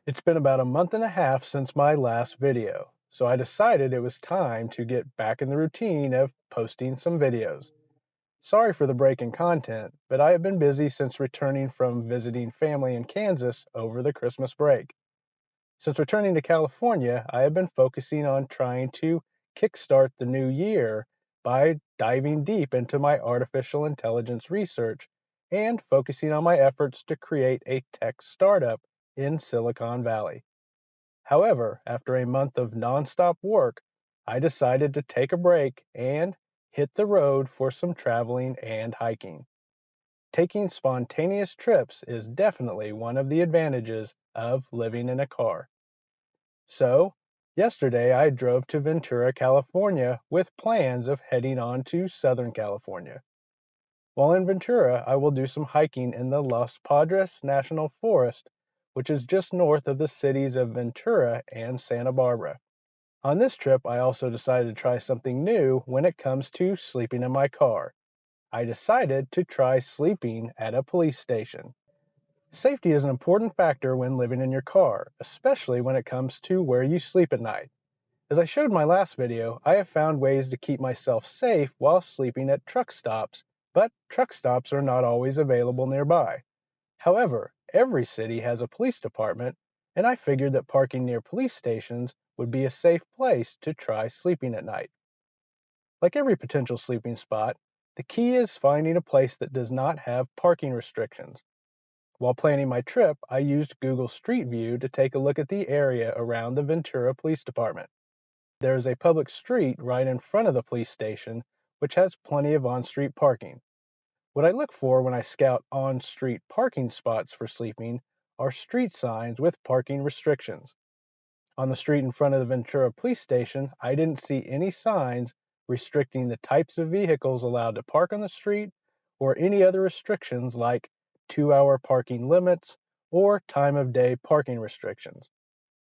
It's been about a month and a half since my last video, so I decided it was time to get back in the routine of posting some videos. Sorry for the break in content, but I have been busy since returning from visiting family in Kansas over the Christmas break. Since returning to California, I have been focusing on trying to kickstart the new year by diving deep into my artificial intelligence research and focusing on my efforts to create a tech startup in Silicon Valley. However, after a month of nonstop work, I decided to take a break and hit the road for some traveling and hiking. Taking spontaneous trips is definitely one of the advantages of living in a car. So, yesterday I drove to Ventura, California with plans of heading on to Southern California. While in Ventura, I will do some hiking in the Los Padres National Forest, which is just north of the cities of Ventura and Santa Barbara. On this trip, I also decided to try something new when it comes to sleeping in my car. I decided to try sleeping at a police station. Safety is an important factor when living in your car, especially when it comes to where you sleep at night. As I showed in my last video, I have found ways to keep myself safe while sleeping at truck stops, but truck stops are not always available nearby. However, every city has a police department, and I figured that parking near police stations would be a safe place to try sleeping at night. Like every potential sleeping spot, the key is finding a place that does not have parking restrictions. While planning my trip, I used Google Street View to take a look at the area around the Ventura Police Department. There is a public street right in front of the police station, which has plenty of on-street parking. What I look for when I scout on-street parking spots for sleeping are street signs with parking restrictions. On the street in front of the Ventura Police Station, I didn't see any signs restricting the types of vehicles allowed to park on the street or any other restrictions like 2-hour parking limits or time of day parking restrictions.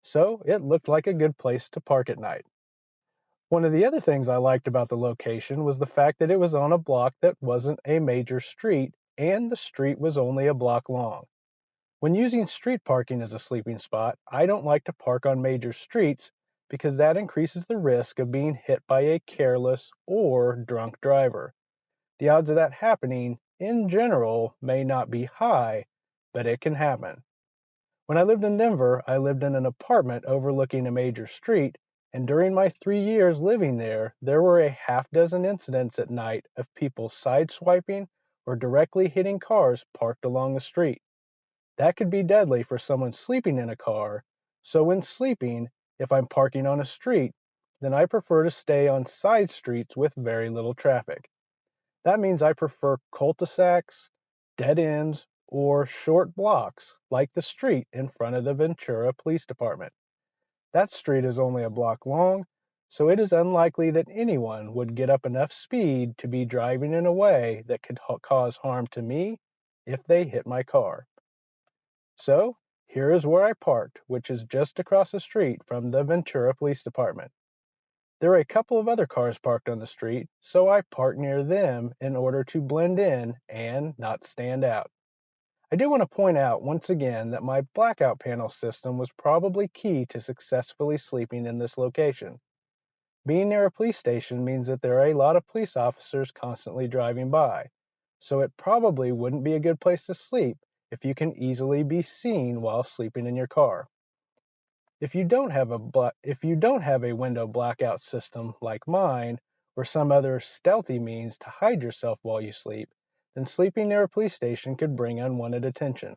So it looked like a good place to park at night. One of the other things I liked about the location was the fact that it was on a block that wasn't a major street and the street was only a block long. When using street parking as a sleeping spot, I don't like to park on major streets because that increases the risk of being hit by a careless or drunk driver. The odds of that happening, in general, may not be high, but it can happen. When I lived in Denver, I lived in an apartment overlooking a major street, and during my 3 years living there, there were a half dozen incidents at night of people sideswiping or directly hitting cars parked along the street. That could be deadly for someone sleeping in a car, so when sleeping, if I'm parking on a street, then I prefer to stay on side streets with very little traffic. That means I prefer cul-de-sacs, dead ends, or short blocks like the street in front of the Ventura Police Department. That street is only a block long, so it is unlikely that anyone would get up enough speed to be driving in a way that could cause harm to me if they hit my car. So, here is where I parked, which is just across the street from the Ventura Police Department. There are a couple of other cars parked on the street, so I parked near them in order to blend in and not stand out. I do want to point out once again that my blackout panel system was probably key to successfully sleeping in this location. Being near a police station means that there are a lot of police officers constantly driving by, so it probably wouldn't be a good place to sleep if you can easily be seen while sleeping in your car. If you don't have a window blackout system like mine or some other stealthy means to hide yourself while you sleep, then sleeping near a police station could bring unwanted attention.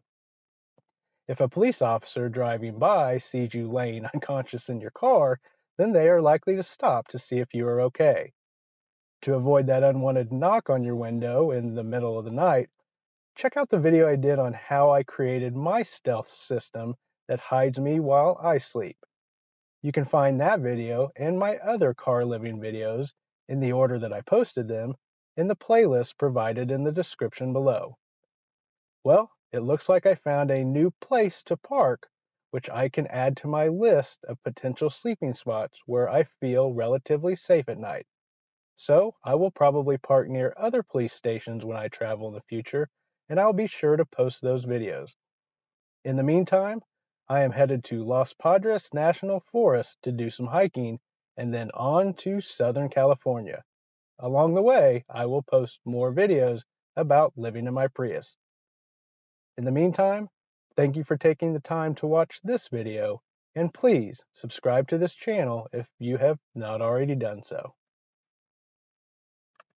If a police officer driving by sees you laying unconscious in your car, then they are likely to stop to see if you are okay. To avoid that unwanted knock on your window in the middle of the night, check out the video I did on how I created my stealth system that hides me while I sleep. You can find that video and my other car living videos in the order that I posted them in the playlist provided in the description below. Well, it looks like I found a new place to park, which I can add to my list of potential sleeping spots where I feel relatively safe at night. So I will probably park near other police stations when I travel in the future, and I'll be sure to post those videos. In the meantime, I am headed to Los Padres National Forest to do some hiking and then on to Southern California. Along the way, I will post more videos about living in my Prius. In the meantime, thank you for taking the time to watch this video, and please subscribe to this channel if you have not already done so.